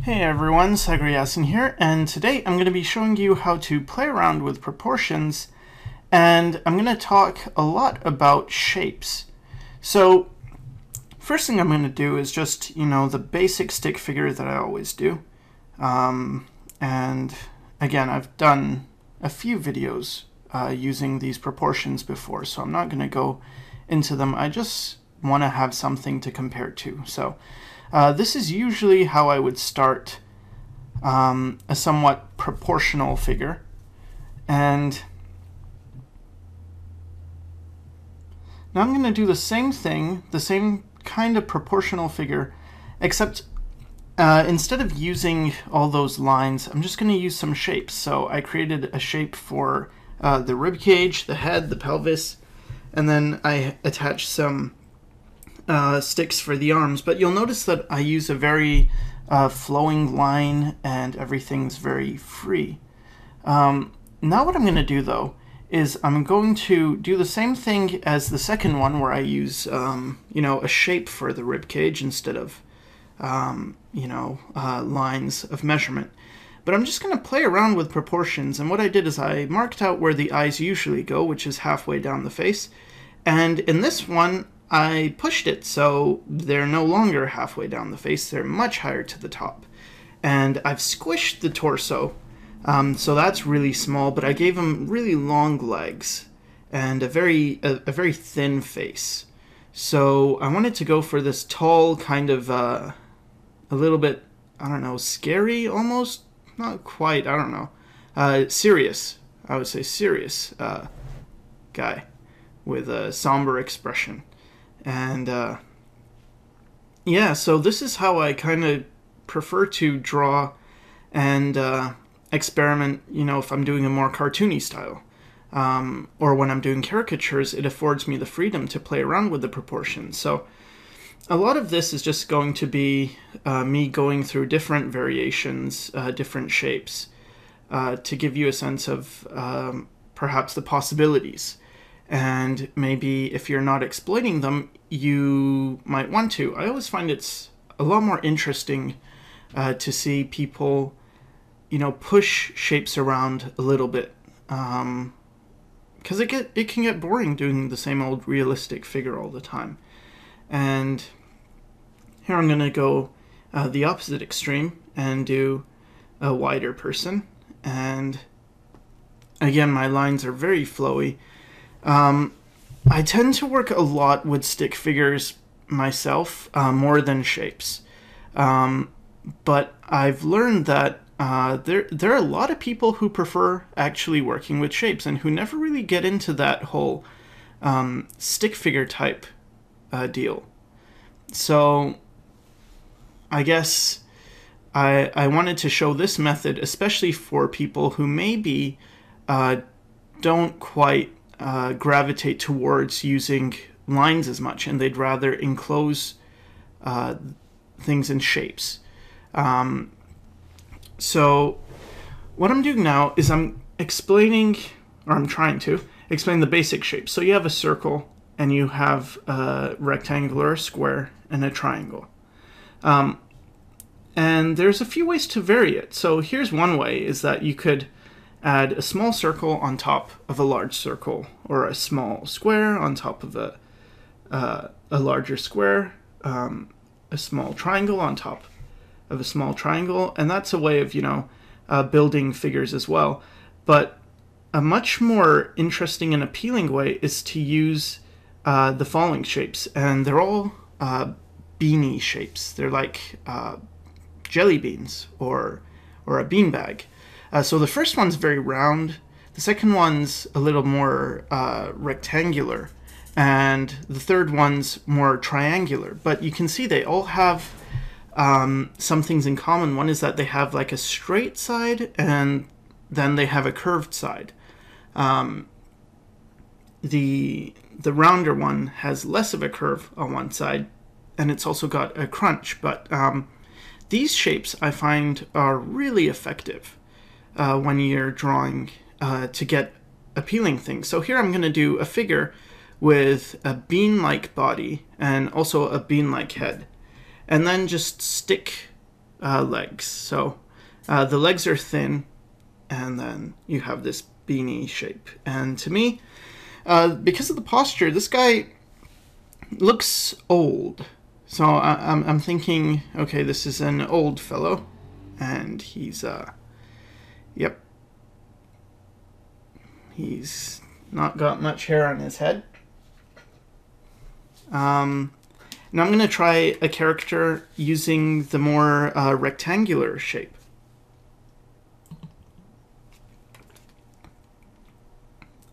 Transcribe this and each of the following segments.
Hey everyone, Sagriasin here, and today I'm going to be showing you how to play around with proportions, and I'm going to talk a lot about shapes. So, first thing I'm going to do is just, the basic stick figure that I always do. And again, I've done a few videos using these proportions before, so I'm not going to go into them. I just want to have something to compare to. So, this is usually how I would start a somewhat proportional figure. And now I'm going to do the same thing, the same kind of proportional figure, except instead of using all those lines, I'm just going to use some shapes. So I created a shape for the rib cage, the head, the pelvis, and then I attached some sticks for the arms, but you'll notice that I use a very flowing line and everything's very free. Now what I'm going to do though is I'm going to do the same thing as the second one where I use a shape for the rib cage instead of lines of measurement. But I'm just going to play around with proportions, and what I did is I marked out where the eyes usually go, which is halfway down the face, and in this one I pushed it so they're no longer halfway down the face, they're much higher to the top. And I've squished the torso, so that's really small, but I gave him really long legs and a very thin face. So I wanted to go for this tall, kind of a little bit, I don't know, scary almost? Not quite, I don't know. Serious, I would say serious guy with a somber expression. And yeah, so this is how I kind of prefer to draw and experiment, if I'm doing a more cartoony style. Or when I'm doing caricatures, it affords me the freedom to play around with the proportions. So a lot of this is just going to be me going through different variations, different shapes, to give you a sense of perhaps the possibilities. And maybe if you're not exploiting them, you might want to. I always find it's a lot more interesting to see people, push shapes around a little bit. Because it can get boring doing the same old realistic figure all the time. And here I'm going to go the opposite extreme and do a wider person. And again, my lines are very flowy. I tend to work a lot with stick figures myself, more than shapes. But I've learned that there are a lot of people who prefer actually working with shapes and who never really get into that whole stick figure type deal. So I guess I wanted to show this method, especially for people who maybe don't quite gravitate towards using lines as much, and they'd rather enclose things in shapes. So what I'm doing now is I'm explaining, or I'm trying to explain the basic shapes. So you have a circle, and you have a rectangular, a square, and a triangle. And there's a few ways to vary it. So here's one way, is that you could add a small circle on top of a large circle, or a small square on top of a larger square, a small triangle on top of a small triangle, and that's a way of, building figures as well. But a much more interesting and appealing way is to use the following shapes, and they're all beanie shapes. They're like jelly beans or a beanbag. So the first one's very round, the second one's a little more rectangular, and the third one's more triangular. But you can see they all have some things in common. One is that they have like a straight side, and then they have a curved side. The rounder one has less of a curve on one side, and it's also got a crunch. But these shapes I find are really effective when you're drawing to get appealing things. So here I'm going to do a figure with a bean-like body and also a bean-like head, and then just stick legs. So the legs are thin, and then you have this beanie shape. And to me, because of the posture, this guy looks old. So I'm thinking, okay, this is an old fellow, and he's, yep, he's not got much hair on his head. Now I'm going to try a character using the more rectangular shape.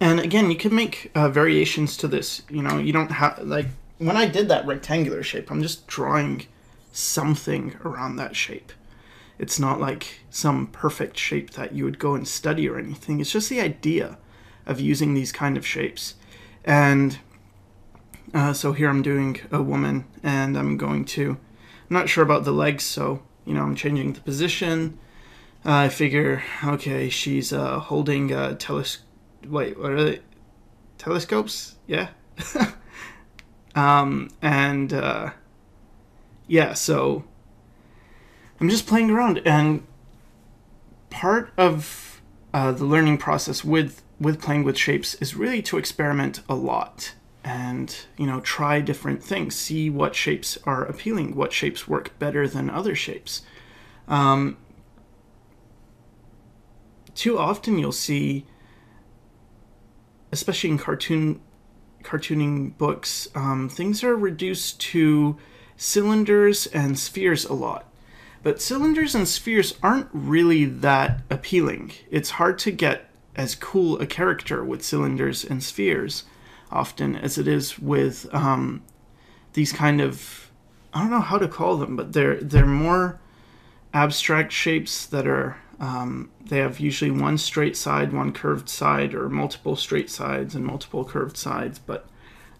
And again, you can make variations to this. You know, you don't have, like, when I did that rectangular shape, I'm just drawing something around that shape. It's not like some perfect shape that you would go and study or anything. It's just the idea of using these kind of shapes. And so here I'm doing a woman, and I'm not sure about the legs, so, you know, I'm changing the position. I figure, okay, she's holding a wait, what are they? Telescopes? Yeah. Yeah, so I'm just playing around, and part of the learning process with playing with shapes is really to experiment a lot and, you know, try different things, see what shapes are appealing, what shapes work better than other shapes. Too often you'll see, especially in cartooning books, things are reduced to cylinders and spheres a lot. But cylinders and spheres aren't really that appealing. It's hard to get as cool a character with cylinders and spheres often as it is with these kind of, I don't know how to call them, but they're more abstract shapes that are, they have usually one straight side, one curved side, or multiple straight sides and multiple curved sides. But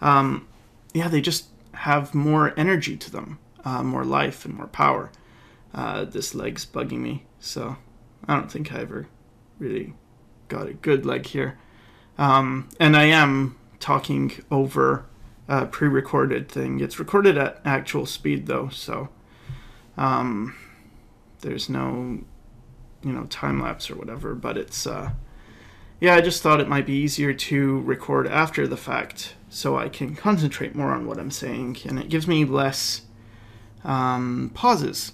yeah, they just have more energy to them, more life and more power. This leg's bugging me, so I don't think I ever really got a good leg here. And I am talking over a pre-recorded thing. It's recorded at actual speed though, so there's no, you know, time lapse or whatever, but it's yeah, I just thought it might be easier to record after the fact so I can concentrate more on what I'm saying, and it gives me less pauses,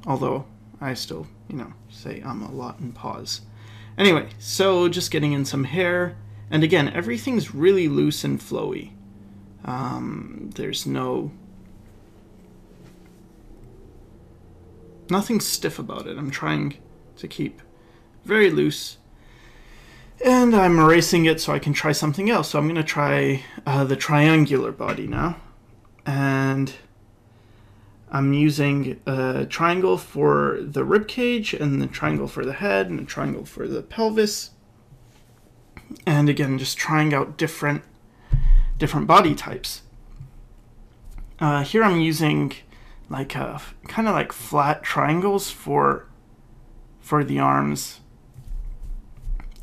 although I still, you know, say I'm a lot in pause. Anyway, so just getting in some hair, and again, everything's really loose and flowy. There's nothing stiff about it. I'm trying to keep very loose, and I'm erasing it so I can try something else. So I'm going to try the triangular body now, and I'm using a triangle for the rib cage, and the triangle for the head, and a triangle for the pelvis. And again, just trying out different body types. Here I'm using like kind of like flat triangles for the arms,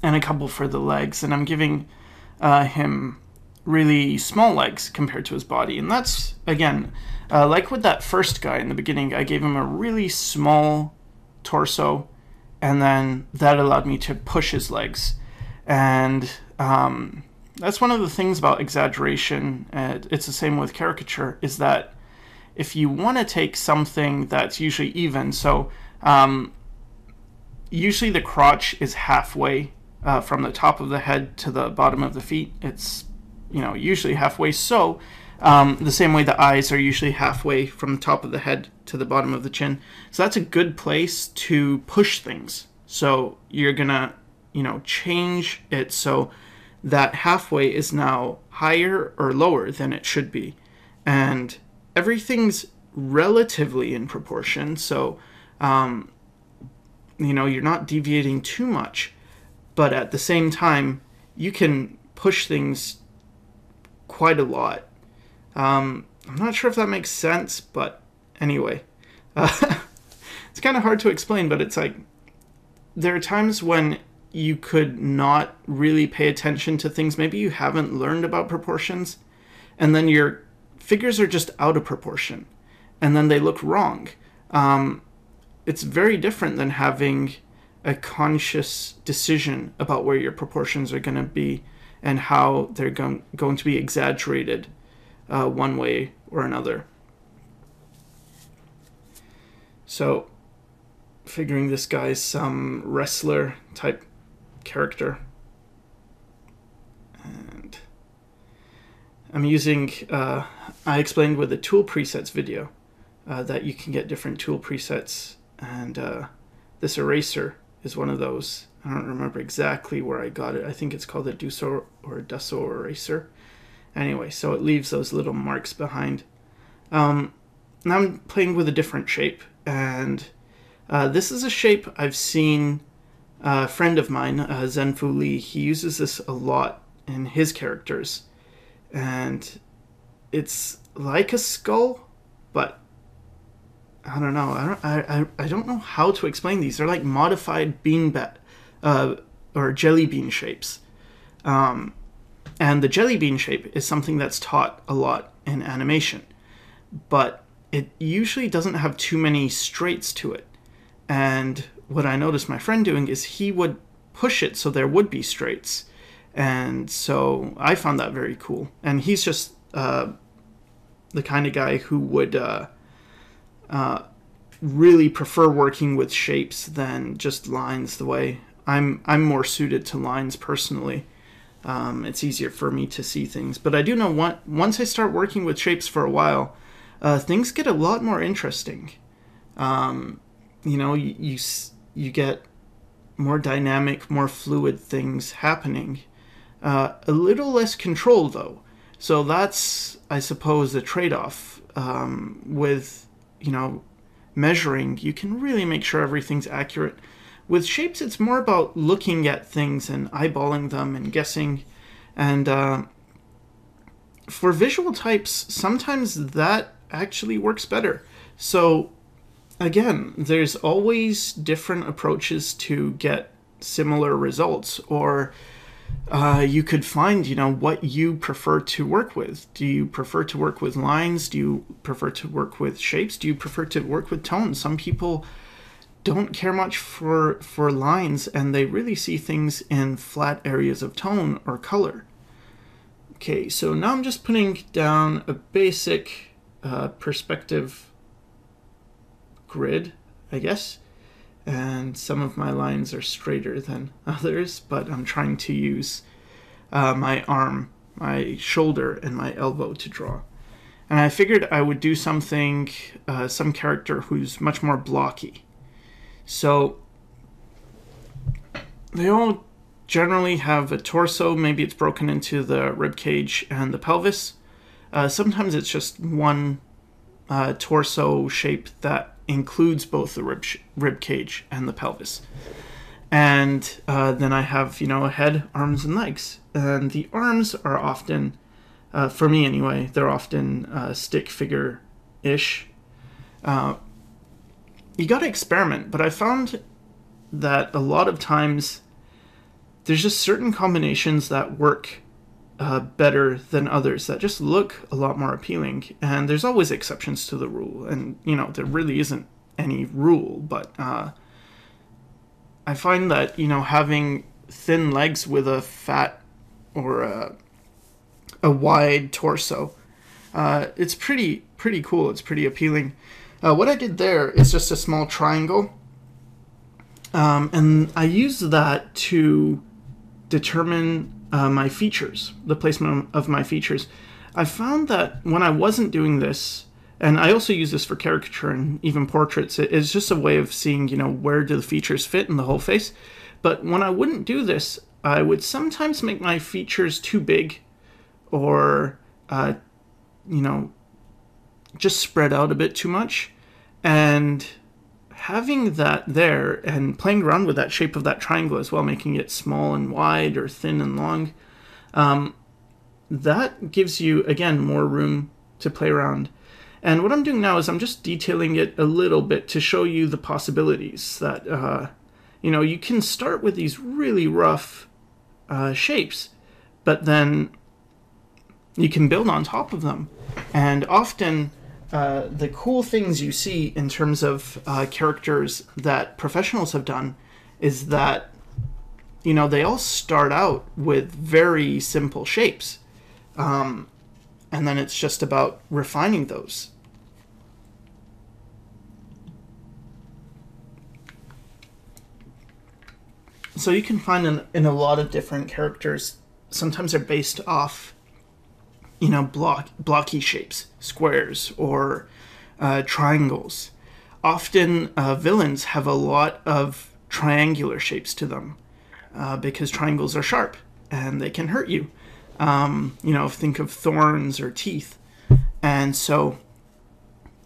and a couple for the legs, and I'm giving him really small legs compared to his body. And that's, again, like with that first guy in the beginning, I gave him a really small torso, and then that allowed me to push his legs. And that's one of the things about exaggeration, it's the same with caricature, is that if you want to take something that's usually even, so usually the crotch is halfway from the top of the head to the bottom of the feet. It's, you know, usually halfway. So the same way the eyes are usually halfway from the top of the head to the bottom of the chin. So that's a good place to push things. So you're gonna, you know, change it so that halfway is now higher or lower than it should be. And everything's relatively in proportion. So, you know, you're not deviating too much, but at the same time, you can push things quite a lot. I'm not sure if that makes sense, but anyway, it's kind of hard to explain, but it's like, there are times when you could not really pay attention to things. Maybe you haven't learned about proportions, and then your figures are just out of proportion, and then they look wrong. it's very different than having a conscious decision about where your proportions are going to be and how they're going to be exaggerated one way or another. So, figuring this guy's some wrestler type character. And I'm using, I explained with the tool presets video that you can get different tool presets, and this eraser is one of those. I don't remember exactly where I got it. I think it's called a Duso or Duso eraser. Anyway, so it leaves those little marks behind. Now I'm playing with a different shape, and this is a shape I've seen a friend of mine, Zenfu Lee. He uses this a lot in his characters, and it's like a skull, but I don't know. I don't know how to explain these. They're like modified or jelly bean shapes. And the jelly bean shape is something that's taught a lot in animation, but it usually doesn't have too many straights to it. And what I noticed my friend doing is he would push it so there would be straights. And so I found that very cool. And he's just the kind of guy who would really prefer working with shapes than just lines. The way I'm more suited to lines personally. It's easier for me to see things. But I do know once I start working with shapes for a while, things get a lot more interesting. You know, you get more dynamic, more fluid things happening. A little less control, though. So that's, I suppose, the trade-off with, you know, measuring. You can really make sure everything's accurate. With shapes, it's more about looking at things and eyeballing them and guessing. And for visual types, sometimes that actually works better. So again, there's always different approaches to get similar results, or you could find, you know, what you prefer to work with. Do you prefer to work with lines? Do you prefer to work with shapes? Do you prefer to work with tones? Some people don't care much for lines, and they really see things in flat areas of tone or color. Okay, so now I'm just putting down a basic perspective grid, I guess. And some of my lines are straighter than others, but I'm trying to use my arm, my shoulder, and my elbow to draw. And I figured I would do something, some character who's much more blocky. So they all generally have a torso. Maybe it's broken into the rib cage and the pelvis. Sometimes it's just one torso shape that includes both the rib cage and the pelvis. And then I have, you know, a head, arms, and legs. And the arms are often, for me anyway, they're often stick figure-ish. You gotta experiment, but I found that a lot of times there's just certain combinations that work better than others, that just look a lot more appealing. And there's always exceptions to the rule, and you know, there really isn't any rule, but I find that, you know, having thin legs with a fat or a wide torso, it's pretty cool. It's pretty appealing. What I did there is just a small triangle, and I used that to determine my features, the placement of my features. I found that when I wasn't doing this, and I also use this for caricature and even portraits, it's just a way of seeing, you know, where do the features fit in the whole face. But when I wouldn't do this, I would sometimes make my features too big, or, you know, just spread out a bit too much. And having that there and playing around with that shape of that triangle as well, making it small and wide or thin and long, that gives you, again, more room to play around. And what I'm doing now is I'm just detailing it a little bit to show you the possibilities that, you know, you can start with these really rough shapes, but then you can build on top of them. And often the cool things you see in terms of characters that professionals have done is that, you know, they all start out with very simple shapes. And then it's just about refining those. So you can find in a lot of different characters, sometimes they're based off, you know, blocky shapes, squares, or triangles. Often villains have a lot of triangular shapes to them because triangles are sharp and they can hurt you. You know, think of thorns or teeth. And so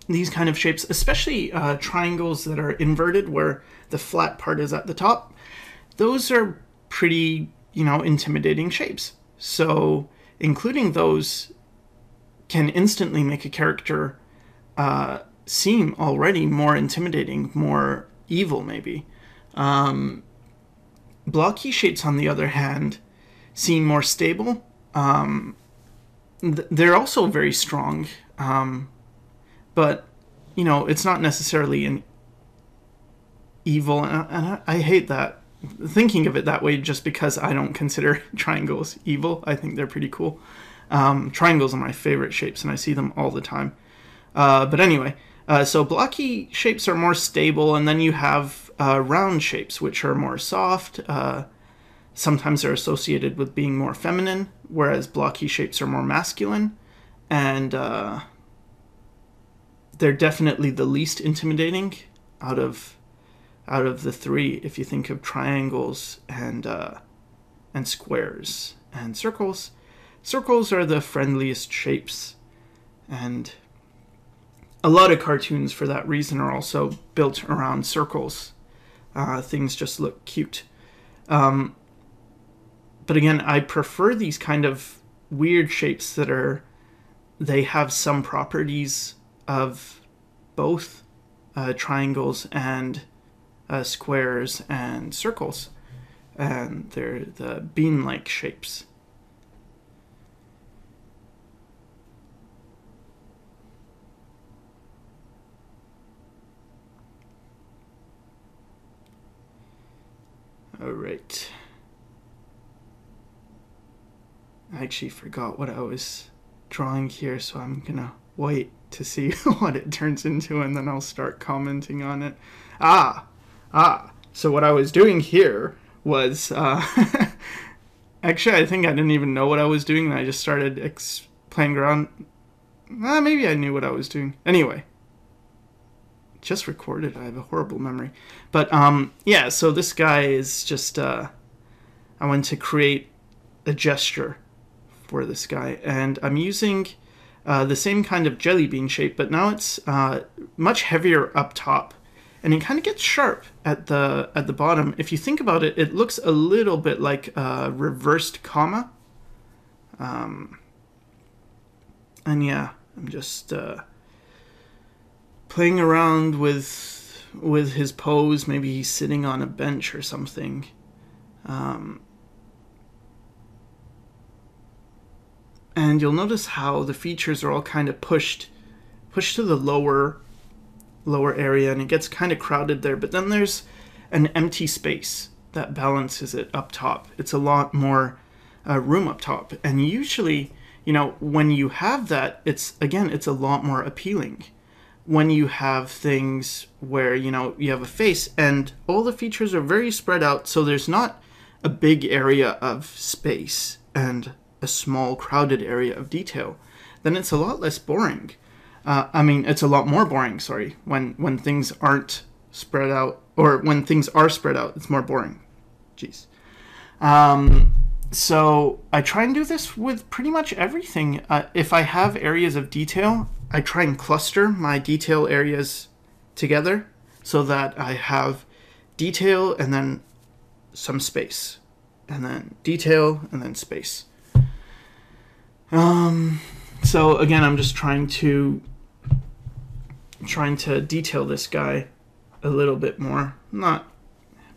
these kind of shapes, especially triangles that are inverted where the flat part is at the top, those are pretty, you know, intimidating shapes. So including those can instantly make a character seem already more intimidating, more evil maybe. Blocky shapes, on the other hand, seem more stable. They're also very strong, but, you know, it's not necessarily an evil, and I hate that. Thinking of it that way just because I don't consider triangles evil. I think they're pretty cool. Triangles are my favorite shapes and I see them all the time. But anyway, so blocky shapes are more stable, and then you have round shapes which are more soft. Sometimes they're associated with being more feminine, whereas blocky shapes are more masculine. And they're definitely the least intimidating out of the three, if you think of triangles and squares and circles. Circles are the friendliest shapes, and a lot of cartoons for that reason are also built around circles. Things just look cute. But again, I prefer these kind of weird shapes that they have some properties of both triangles and squares and circles, and they're the bean-like shapes. All right. I actually forgot what I was drawing here, so I'm gonna wait to see what it turns into, and then I'll start commenting on it. So what I was doing here was, actually I think I didn't even know what I was doing, and I just started playing around. Maybe I knew what I was doing. Anyway, just recorded. I have a horrible memory. But yeah, so this guy is just, I want to create a gesture for this guy, and I'm using the same kind of jelly bean shape, but now it's much heavier up top. And it kind of gets sharp at the bottom. If you think about it, it looks a little bit like a reversed comma. And yeah, I'm just playing around with his pose. Maybe he's sitting on a bench or something. And you'll notice how the features are all kind of pushed to the lower area, and it gets kind of crowded there, but then there's an empty space that balances it up top. It's a lot more room up top, and usually, you know, when you have that, it's a lot more appealing. When you have things where, you know, you have a face and all the features are very spread out, so there's not a big area of space and a small crowded area of detail, then it's a lot less boring. I mean, it's a lot more boring, sorry, when things aren't spread out, or when things are spread out, it's more boring. Jeez. So I try and do this with pretty much everything. If I have areas of detail, I try and cluster my detail areas together so that I have detail and then some space, and then detail and then space. So again, I'm just trying to detail this guy a little bit more. I'm not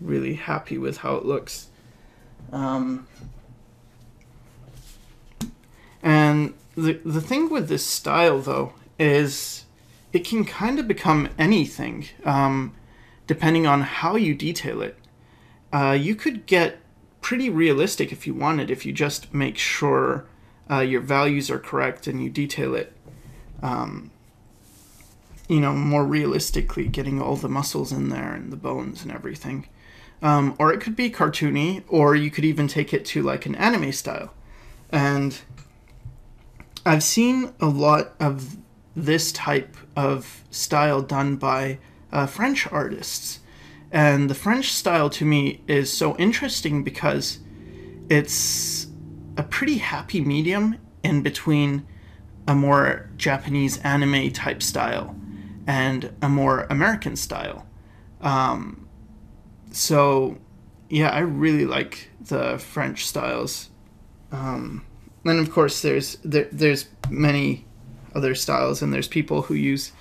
really happy with how it looks. And the thing with this style, though, is it can kind of become anything, depending on how you detail it. You could get pretty realistic if you wanted, if you just make sure your values are correct and you detail it, more realistically, getting all the muscles in there and the bones and everything. Or it could be cartoony, or you could even take it to like an anime style. And I've seen a lot of this type of style done by French artists. And the French style to me is so interesting because it's a pretty happy medium in between a more Japanese anime type style and a more American style. So yeah, I really like the French styles. And of course there's many other styles, and there's people who use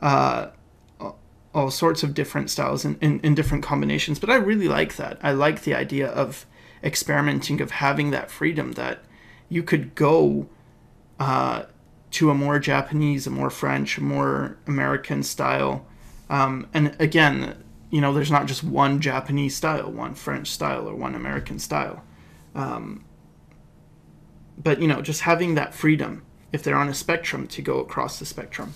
all sorts of different styles in different combinations. But I really like that. I like the idea of experimenting, of having that freedom that you could go to a more Japanese, a more French, a more American style. And again, there's not just one Japanese style, one French style, or one American style. But, just having that freedom, if they're on a spectrum, to go across the spectrum.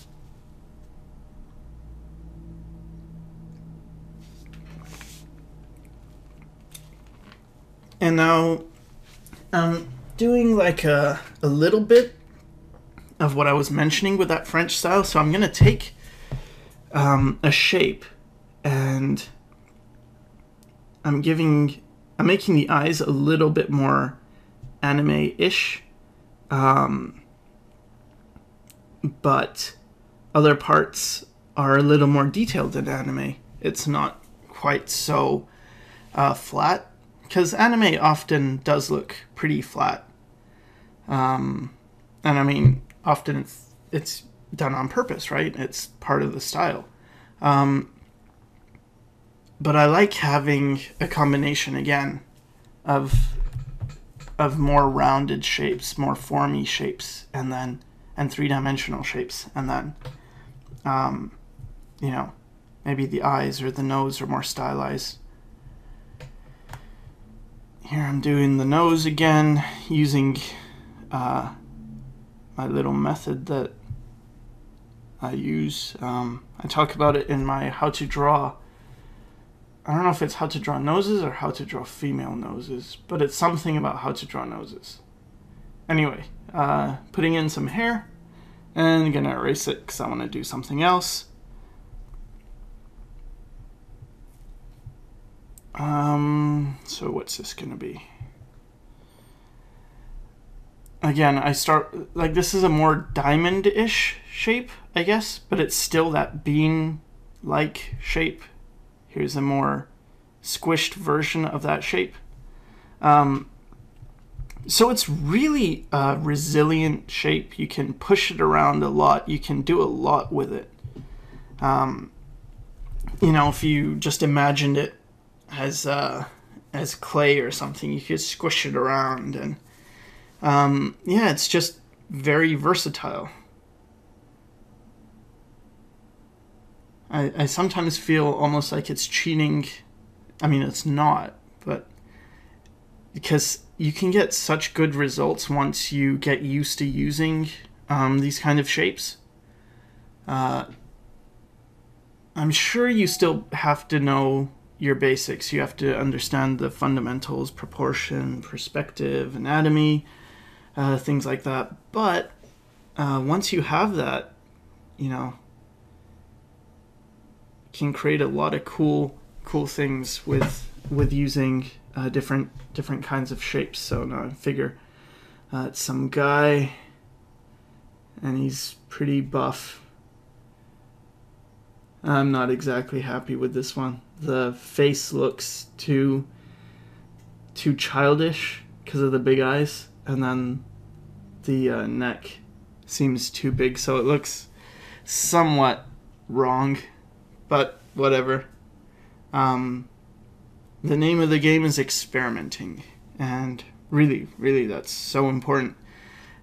And now I'm doing like a little bit of what I was mentioning with that French style. So I'm going to take a shape, and I'm making the eyes a little bit more anime-ish, but other parts are a little more detailed than anime. It's not quite so flat, because anime often does look pretty flat. And I mean, often it's done on purpose, right? It's part of the style. But I like having a combination, again, of more rounded shapes, more formy shapes, and three-dimensional shapes, and then maybe the eyes or the nose are more stylized. Here I'm doing the nose again, using my little method that I use. I talk about it in my how to draw. I don't know if it's how to draw noses or how to draw female noses, but it's something about how to draw noses. Anyway, putting in some hair, and I'm gonna erase it because I want to do something else. So what's this gonna be? Again, I start, like, this is a more diamond-ish shape, I guess, but it's still that bean-like shape. Here's a more squished version of that shape. So it's really a resilient shape. You can push it around a lot. You can do a lot with it. If you just imagined it as clay or something, you could squish it around, and it's just very versatile. I sometimes feel almost like it's cheating. I mean, it's not, but because you can get such good results once you get used to using these kind of shapes. I'm sure you still have to know your basics. You have to understand the fundamentals, proportion, perspective, anatomy, things like that. But once you have that, can create a lot of cool things with using different kinds of shapes. So now I figure it's some guy, and he's pretty buff. I'm not exactly happy with this one. The face looks too childish because of the big eyes, and then the neck seems too big, so it looks somewhat wrong. But whatever. The name of the game is experimenting, and really that's so important.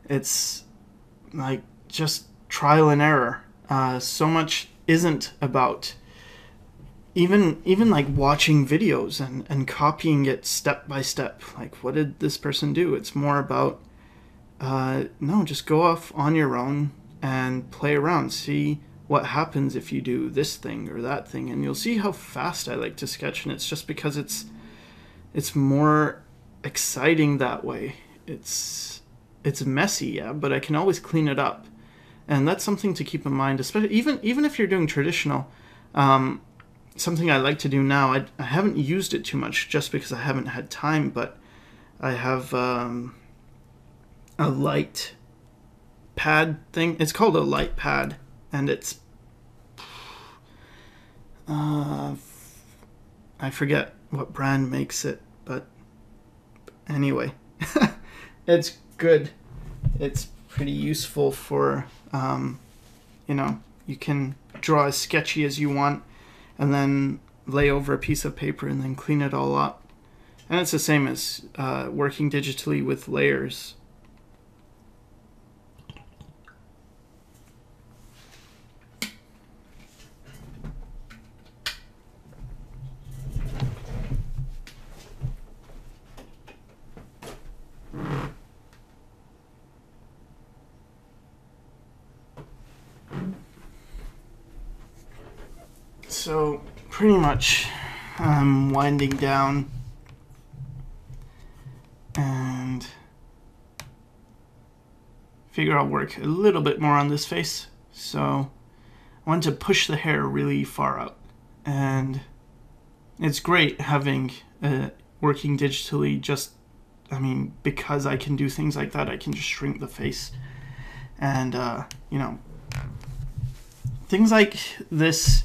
It's like just trial and error. So much isn't about even like watching videos and copying it step by step. Like, what did this person do? It's more about no, just go off on your own and play around. See what happens if you do this thing or that thing, and you'll see how fast I like to sketch. And it's just because it's more exciting that way. It's messy, yeah, but I can always clean it up, and that's something to keep in mind. Especially even if you're doing traditional. Something I like to do now. I haven't used it too much just because I haven't had time, but I have a light pad thing. It's called a LightPad, and it's I forget what brand makes it, but anyway, it's good. It's pretty useful for you can draw as sketchy as you want and then lay over a piece of paper and then clean it all up. And it's the same as working digitally with layers. So pretty much I'm winding down and figure I'll work a little bit more on this face. So I want to push the hair really far out, and it's great having working digitally. Just, I mean, because I can do things like that, I can just shrink the face, and things like this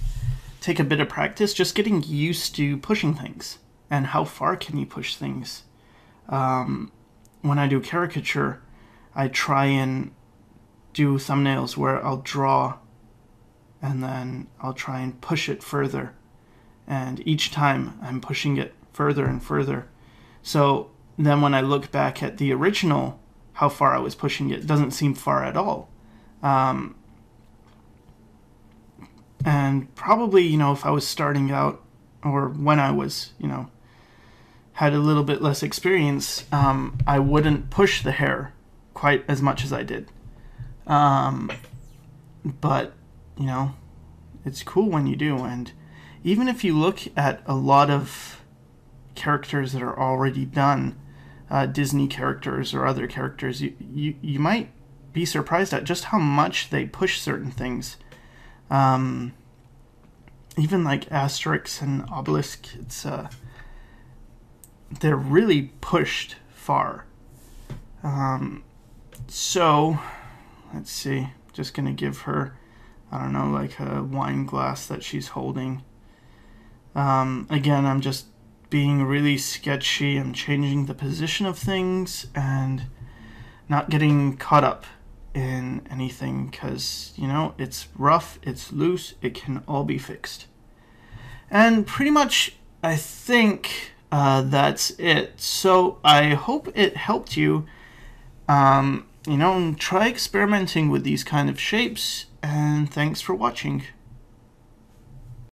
take a bit of practice, just getting used to pushing things and how far can you push things. When I do caricature, I try and do thumbnails where I'll draw and then I'll try and push it further, and each time I'm pushing it further and further. So then when I look back at the original, how far I was pushing it doesn't seem far at all. And probably, if I was starting out, or when I was, had a little bit less experience, I wouldn't push the hair quite as much as I did. But, it's cool when you do. And even if you look at a lot of characters that are already done, Disney characters or other characters, you might be surprised at just how much they push certain things. Even like Asterix and Obelisk, they're really pushed far. So let's see, just gonna give her, I don't know, like a wine glass that she's holding. Again, I'm just being really sketchy. I'm changing the position of things and not getting caught up in anything, because it's rough, it's loose, it can all be fixed. And pretty much I think that's it. So I hope it helped you. Try experimenting with these kind of shapes, and thanks for watching.